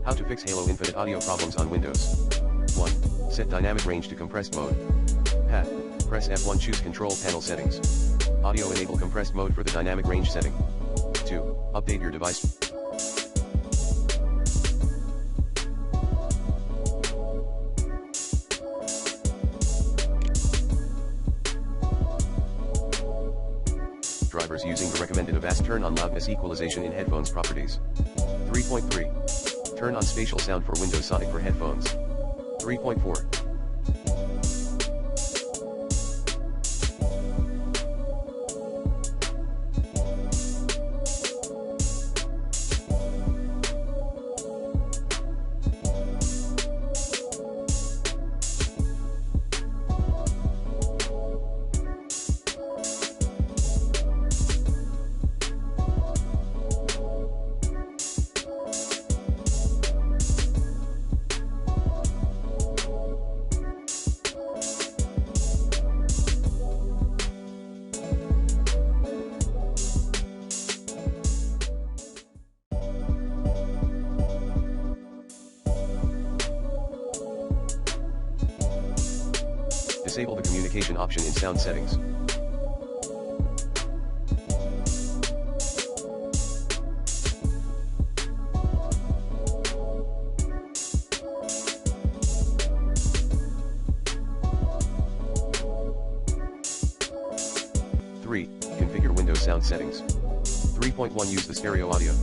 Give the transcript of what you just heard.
How to fix Halo Infinite audio problems on Windows. 1. Set dynamic range to compressed mode. Hat. Press F1, choose control panel settings. Audio enable compressed mode for the dynamic range setting. 2. Update your device. Drivers using the recommended Avast. Turn on loudness equalization in headphones properties. 3.3. Turn on spatial sound for Windows Sonic for headphones. 3.4. Disable the communication option in sound settings. Three. Configure Windows sound settings. 3.1. Use the stereo audio.